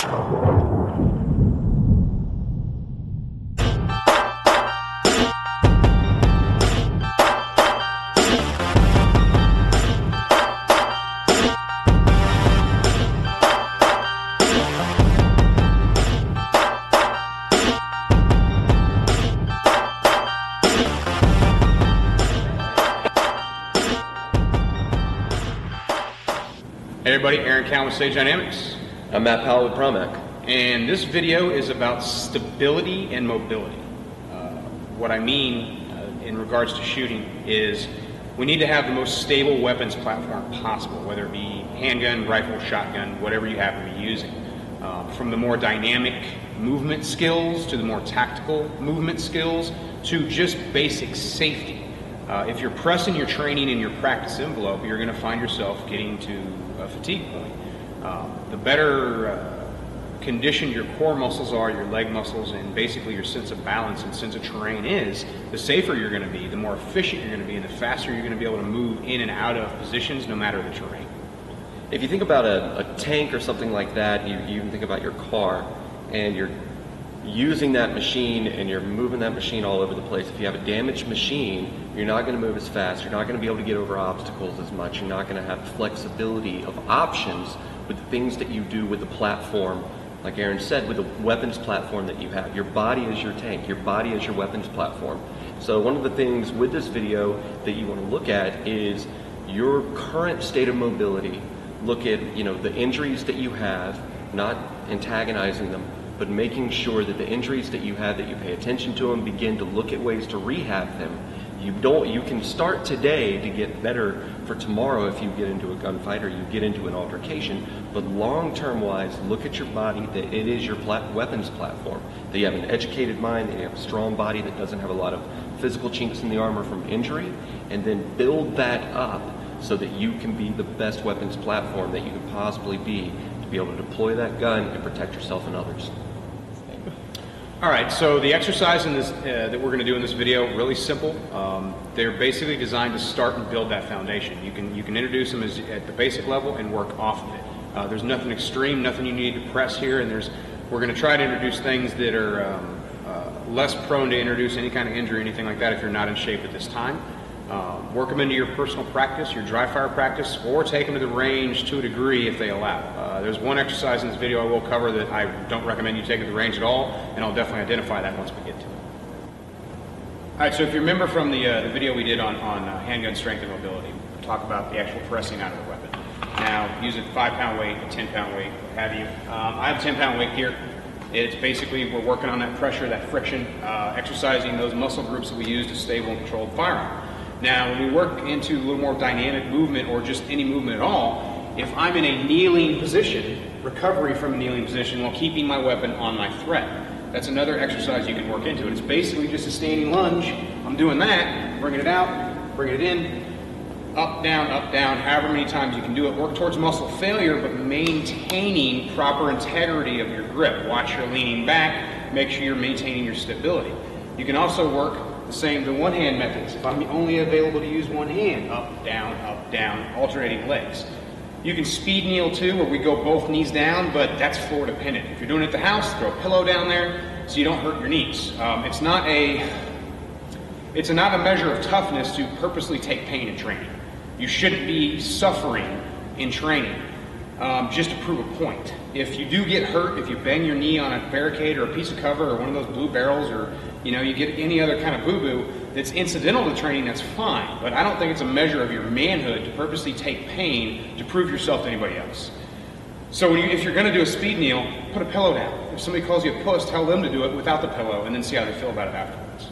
Hey everybody, Cowan with Stage Dynamics. I'm Matt Powell with Pramek. And this video is about stability and mobility. What I mean in regards to shooting is we need to have the most stable weapons platform possible, whether it be handgun, rifle, shotgun, whatever you happen to be using. From the more dynamic movement skills to the more tactical movement skills to just basic safety. If you're pressing your training in your practice envelope, you're going to find yourself getting to a fatigue point. The better conditioned your core muscles are, your leg muscles, and basically your sense of balance and sense of terrain is, the safer you're going to be, the more efficient you're going to be, and the faster you're going to be able to move in and out of positions no matter the terrain. If you think about a tank or something like that, you even think about your car, and you're using that machine and you're moving that machine all over the place. If you have a damaged machine, you're not going to move as fast, you're not going to be able to get over obstacles as much, you're not going to have flexibility of options with the things that you do with the platform, like Aaron said, with the weapons platform that you have. Your body is your tank, your body is your weapons platform. So one of the things with this video that you want to look at is your current state of mobility. Look at, the injuries that you have, not antagonizing them, but making sure that the injuries that you have, that you pay attention to them, begin to look at ways to rehab them. You can start today to get better for tomorrow if you get into a gunfight or you get into an altercation, but long-term wise, look at your body, that it is your weapons platform, that you have an educated mind, that you have a strong body that doesn't have a lot of physical chinks in the armor from injury, and then build that up so that you can be the best weapons platform that you can possibly be to be able to deploy that gun and protect yourself and others. All right, so the exercise in this, that we're going to do in this video, really simple. They're basically designed to start and build that foundation. You can introduce them at the basic level and work off of it. There's nothing extreme, nothing you need to press here, and we're going to try to introduce things that are less prone to introduce any kind of injury, anything like that, if you're not in shape at this time. Work them into your personal practice, your dry fire practice, or take them to the range to a degree if they allow. There's one exercise in this video I will cover that I don't recommend you take at the range at all, and I'll definitely identify that once we get to it. All right, so if you remember from the video we did on handgun strength and mobility, we talk about the actual pressing out of the weapon. Now, use a 5-pound weight, a 10-pound weight, what have you. I have a 10-pound weight here. It's basically, we're working on that pressure, that friction, exercising those muscle groups that we use to stable and control the firearm. Now, when we work into a little more dynamic movement or just any movement at all, if I'm in a kneeling position, recovery from a kneeling position while keeping my weapon on my threat, that's another exercise you can work into. It's basically just a standing lunge. I'm doing that, bringing it out, bringing it in, up, down, however many times you can do it. Work towards muscle failure, but maintaining proper integrity of your grip. Watch your leaning back, make sure you're maintaining your stability. You can also work the one-hand methods. If I'm only available to use one hand, up, down, alternating legs. You can speed kneel too, where we go both knees down, but that's floor dependent. If you're doing it at the house, throw a pillow down there so you don't hurt your knees. It's not a measure of toughness to purposely take pain in training. You shouldn't be suffering in training just to prove a point. If you do get hurt, if you bang your knee on a barricade or a piece of cover or one of those blue barrels, or you get any other kind of boo-boo that's incidental to training, that's fine. But I don't think it's a measure of your manhood to purposely take pain to prove yourself to anybody else. So if you're going to do a speed kneel, put a pillow down. If somebody calls you a puss, tell them to do it without the pillow and then see how they feel about it afterwards.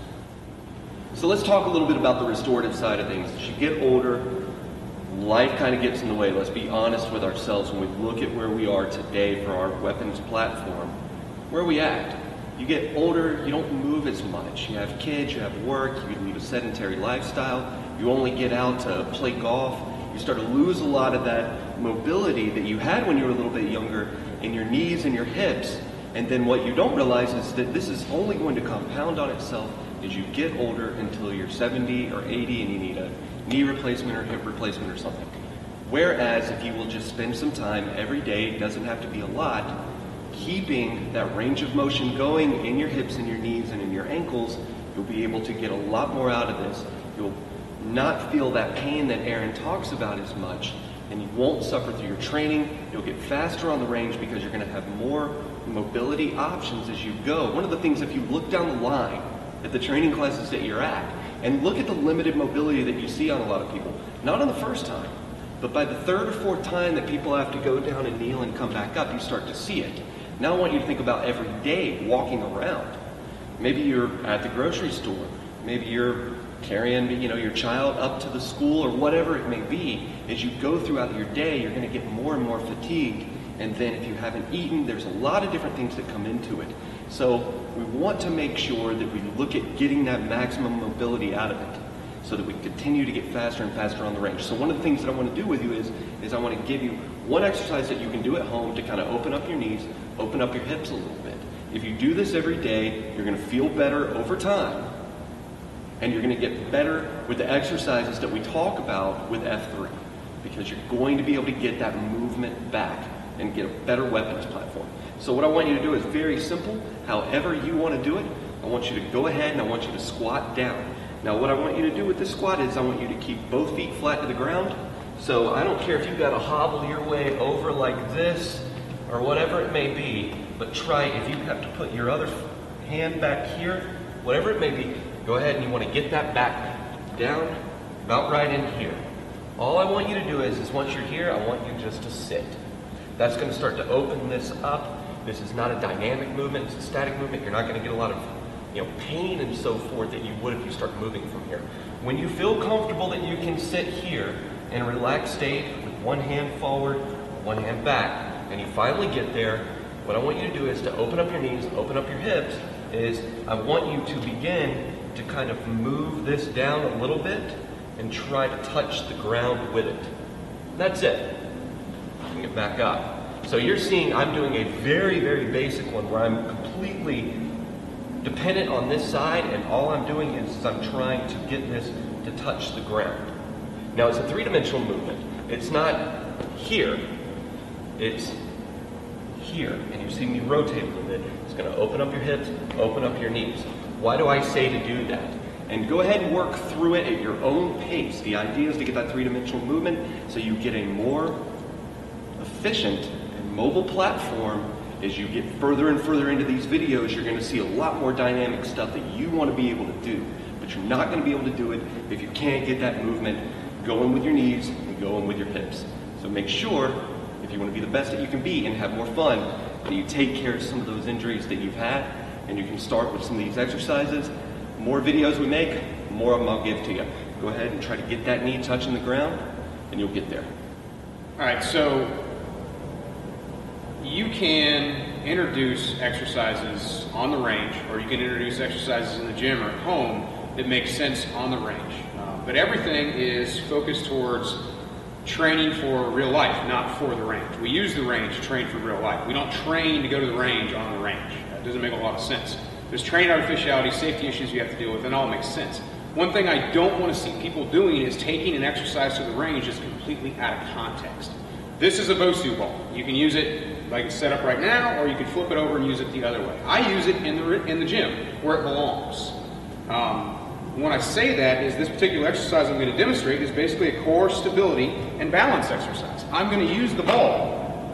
So let's talk a little bit about the restorative side of things. As you get older, life kind of gets in the way. Let's be honest with ourselves when we look at where we are today for our weapons platform. Where are we at? You get older, you don't move as much. You have kids, you have work, you lead a sedentary lifestyle, you only get out to play golf. You start to lose a lot of that mobility that you had when you were a little bit younger in your knees and your hips. And then what you don't realize is that this is only going to compound on itself as you get older until you're 70 or 80 and you need a knee replacement or hip replacement or something. Whereas if you will just spend some time every day, it doesn't have to be a lot, keeping that range of motion going in your hips and your knees and in your ankles, you'll be able to get a lot more out of this. You'll not feel that pain that Aaron talks about as much, and you won't suffer through your training. You'll get faster on the range because you're going to have more mobility options as you go. One of the things, if you look down the line at the training classes that you're at, and look at the limited mobility that you see on a lot of people, not on the first time, but by the third or fourth time that people have to go down and kneel and come back up, you start to see it. Now I want you to think about every day walking around. Maybe you're at the grocery store. Maybe you're carrying, your child up to the school or whatever it may be. As you go throughout your day, you're going to get more and more fatigued. And then if you haven't eaten, there's a lot of different things that come into it. So we want to make sure that we look at getting that maximum mobility out of it so that we continue to get faster and faster on the range. So one of the things that I want to do with you is I want to give you one exercise that you can do at home to kind of open up your knees, open up your hips a little bit. If you do this every day, you're going to feel better over time, and you're going to get better with the exercises that we talk about with F3, because you're going to be able to get that movement back and get a better weapons platform. So what I want you to do is very simple. However you want to do it, I want you to go ahead and I want you to squat down. Now what I want you to do with this squat is I want you to keep both feet flat to the ground. So I don't care if you've got to hobble your way over like this or whatever it may be, but try, if you have to put your other hand back here, whatever it may be, go ahead and you want to get that back down about right in here. All I want you to do is once you're here, I want you just to sit. That's going to start to open this up. This is not a dynamic movement, it's a static movement. You're not going to get a lot of pain and so forth that you would if you start moving from here. When you feel comfortable that you can sit here in a relaxed state with one hand forward, one hand back, and you finally get there, what I want you to do is to open up your knees, open up your hips, is I want you to begin to kind of move this down a little bit and try to touch the ground with it. That's it. Bring it back up. So you're seeing I'm doing a very, very basic one where I'm completely dependent on this side, and all I'm doing is I'm trying to get this to touch the ground. Now it's a three-dimensional movement. It's not here, it's here. And you see me rotate a little bit. It's going to open up your hips, open up your knees. Why do I say to do that? And go ahead and work through it at your own pace. The idea is to get that three-dimensional movement so you get a more efficient and mobile platform. As you get further and further into these videos, you're going to see a lot more dynamic stuff that you want to be able to do. But you're not going to be able to do it if you can't get that movement going with your knees and going with your hips. So make sure, if you want to be the best that you can be and have more fun, that you take care of some of those injuries that you've had, and you can start with some of these exercises. The more videos we make, the more of them I'll give to you. Go ahead and try to get that knee touching the ground, and you'll get there. All right, so you can introduce exercises on the range, or you can introduce exercises in the gym or at home that make sense on the range. But everything is focused towards training for real life, not for the range. We use the range to train for real life. We don't train to go to the range on the range. That doesn't make a lot of sense. There's training artificiality, safety issues you have to deal with, and it all makes sense. One thing I don't want to see people doing is taking an exercise to the range that's completely out of context. This is a Bosu ball. You can use it like it's set up right now, or you can flip it over and use it the other way. I use it in the gym where it belongs. When I say that, is this particular exercise I'm going to demonstrate is basically a core stability and balance exercise. I'm going to use the ball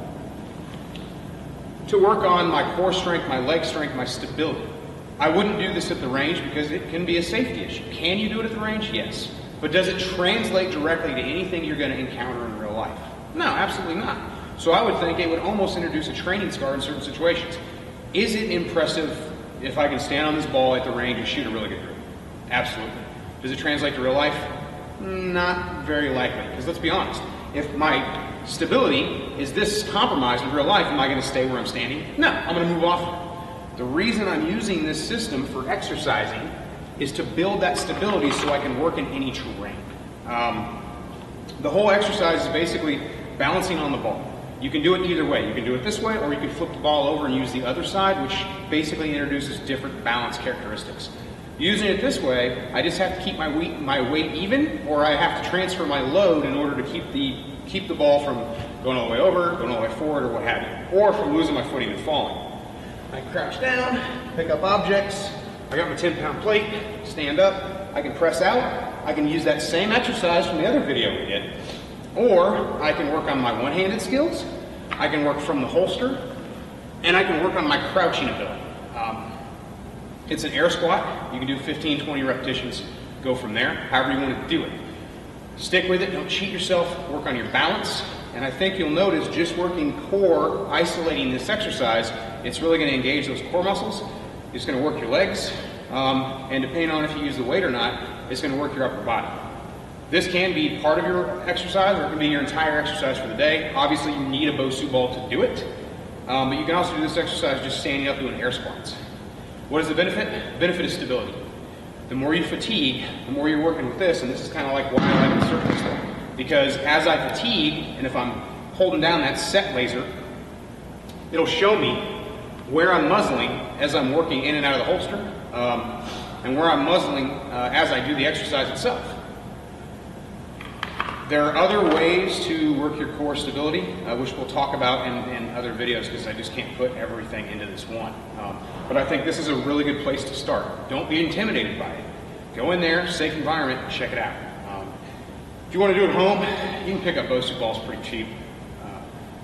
to work on my core strength, my leg strength, my stability. I wouldn't do this at the range because it can be a safety issue. Can you do it at the range? Yes. But does it translate directly to anything you're going to encounter in real life? No, absolutely not. So I would think it would almost introduce a training scar in certain situations. Is it impressive if I can stand on this ball at the range and shoot a really good group? Absolutely. Does it translate to real life? Not very likely, because let's be honest. If my stability is this compromised in real life, am I going to stay where I'm standing? No, I'm going to move off. The reason I'm using this system for exercising is to build that stability so I can work in any terrain. The whole exercise is basically balancing on the ball. You can do it either way. You can do it this way, or you can flip the ball over and use the other side, which basically introduces different balance characteristics. Using it this way, I just have to keep my weight even, or I have to transfer my load in order to keep the ball from going all the way over, going all the way forward, or what have you. Or if I'm losing my footing and falling. I can crouch down, pick up objects. I got my 10-pound plate, stand up, I can press out. I can use that same exercise from the other video we did. Or I can work on my one-handed skills, I can work from the holster, and I can work on my crouching ability. It's an air squat. You can do 15, 20 repetitions, go from there, however you want to do it. Stick with it, don't cheat yourself, work on your balance. And I think you'll notice just working core, isolating this exercise, it's really going to engage those core muscles. It's going to work your legs, and depending on if you use the weight or not, it's going to work your upper body. This can be part of your exercise, or it can be your entire exercise for the day. Obviously, you need a Bosu ball to do it, but you can also do this exercise just standing up doing air squats. What is the benefit? The benefit is stability. The more you fatigue, the more you're working with this, and this is kind of like why I like the circle stuff. Because as I fatigue, and if I'm holding down that set laser, it'll show me where I'm muzzling as I'm working in and out of the holster, and where I'm muzzling as I do the exercise itself. There are other ways to work your core stability, which we'll talk about in other videos because I just can't put everything into this one. But I think this is a really good place to start. Don't be intimidated by it. Go in there, safe environment, and check it out. If you want to do it at home, you can pick up Bosu balls pretty cheap.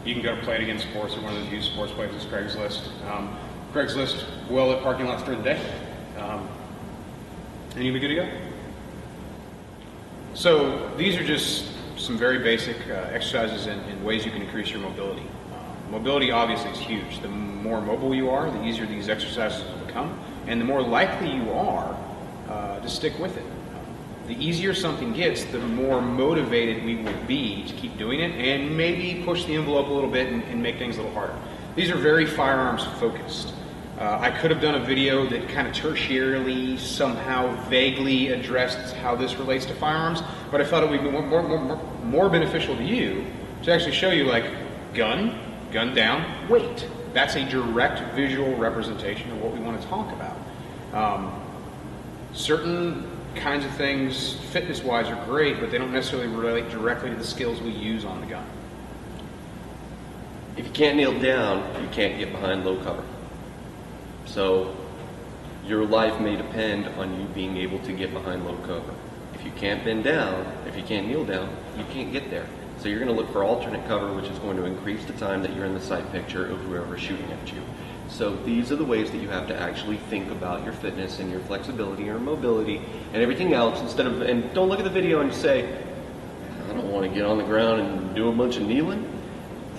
You can go to Play It Again Sports or one of those used sports places, Craigslist. Craigslist, well at parking lots during the day. And you'll be good to go. So these are just some very basic exercises and ways you can increase your mobility. Mobility obviously is huge. The more mobile you are, the easier these exercises will become, and the more likely you are to stick with it. The easier something gets, the more motivated we will be to keep doing it and maybe push the envelope a little bit and make things a little harder. These are very firearms focused. I could have done a video that kind of tertiarily, somehow vaguely addressed how this relates to firearms, but I thought it would be more beneficial to you to actually show you like gun down, weight. That's a direct visual representation of what we want to talk about. Certain kinds of things, fitness-wise, are great, but they don't necessarily relate directly to the skills we use on the gun. If you can't kneel down, you can't get behind low cover. So your life may depend on you being able to get behind low cover. If you can't bend down, if you can't kneel down, you can't get there. So you're going to look for alternate cover, which is going to increase the time that you're in the sight picture of whoever's shooting at you. So these are the ways that you have to actually think about your fitness and your flexibility, your mobility, and everything else instead of, and don't look at the video and say, I don't want to get on the ground and do a bunch of kneeling.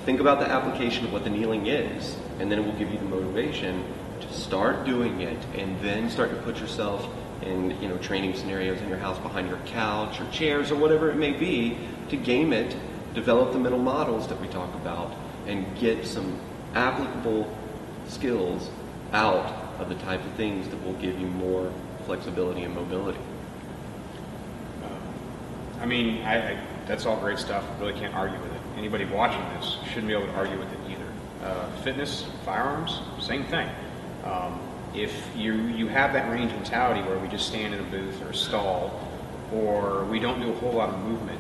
Think about the application of what the kneeling is, and then it will give you the motivation to start doing it and then start to put yourself in, training scenarios in your house behind your couch or chairs or whatever it may be to game it, develop the mental models that we talk about, and get some applicable skills out of the type of things that will give you more flexibility and mobility. That's all great stuff. I really can't argue with it. Anybody watching this shouldn't be able to argue with it either. Fitness, firearms, same thing. If you have that range mentality where we just stand in a booth or a stall, or we don't do a whole lot of movement,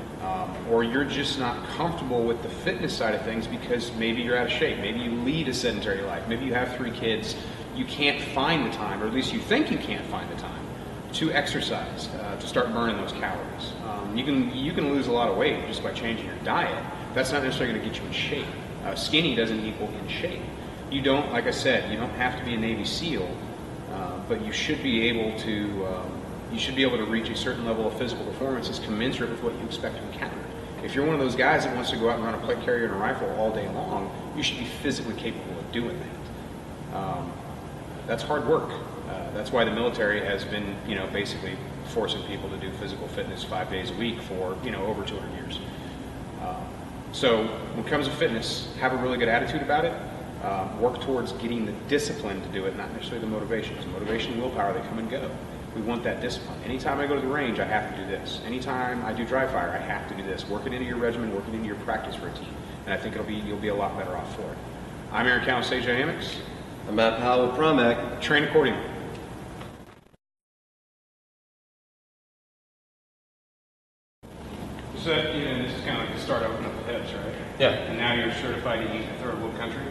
or you're just not comfortable with the fitness side of things because maybe you're out of shape, maybe you lead a sedentary life, maybe you have 3 kids, you can't find the time, or at least you think you can't find the time to exercise, to start burning those calories. You can lose a lot of weight just by changing your diet. That's not necessarily going to get you in shape. Skinny doesn't equal in shape. You don't, like I said, you don't have to be a Navy SEAL, but you should be able to reach a certain level of physical performance that's commensurate with what you expect to encounter. If you're one of those guys that wants to go out and run a plate carrier and a rifle all day long, you should be physically capable of doing that. That's hard work. That's why the military has been, basically forcing people to do physical fitness 5 days a week for, over 200 years. So when it comes to fitness, have a really good attitude about it. Work towards getting the discipline to do it, not necessarily the motivation. Because motivation and willpower, they come and go. We want that discipline. Anytime I go to the range, I have to do this. Anytime I do dry fire, I have to do this. Work it into your regimen, work it into your practice routine. And I think you'll be a lot better off for it. I'm Aaron Cowan, Sage Dynamics. I'm Matt Powell with Pramek. Train accordingly. So, this is kind of like the start opening up the hips, right? Yeah. And now you're certified to eat in a third world country?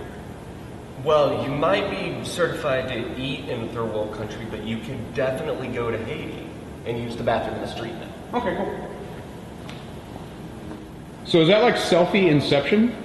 Well, you might be certified to eat in a third world country, but you can definitely go to Haiti and use the bathroom in the street now. Okay, cool. So is that like selfie inception?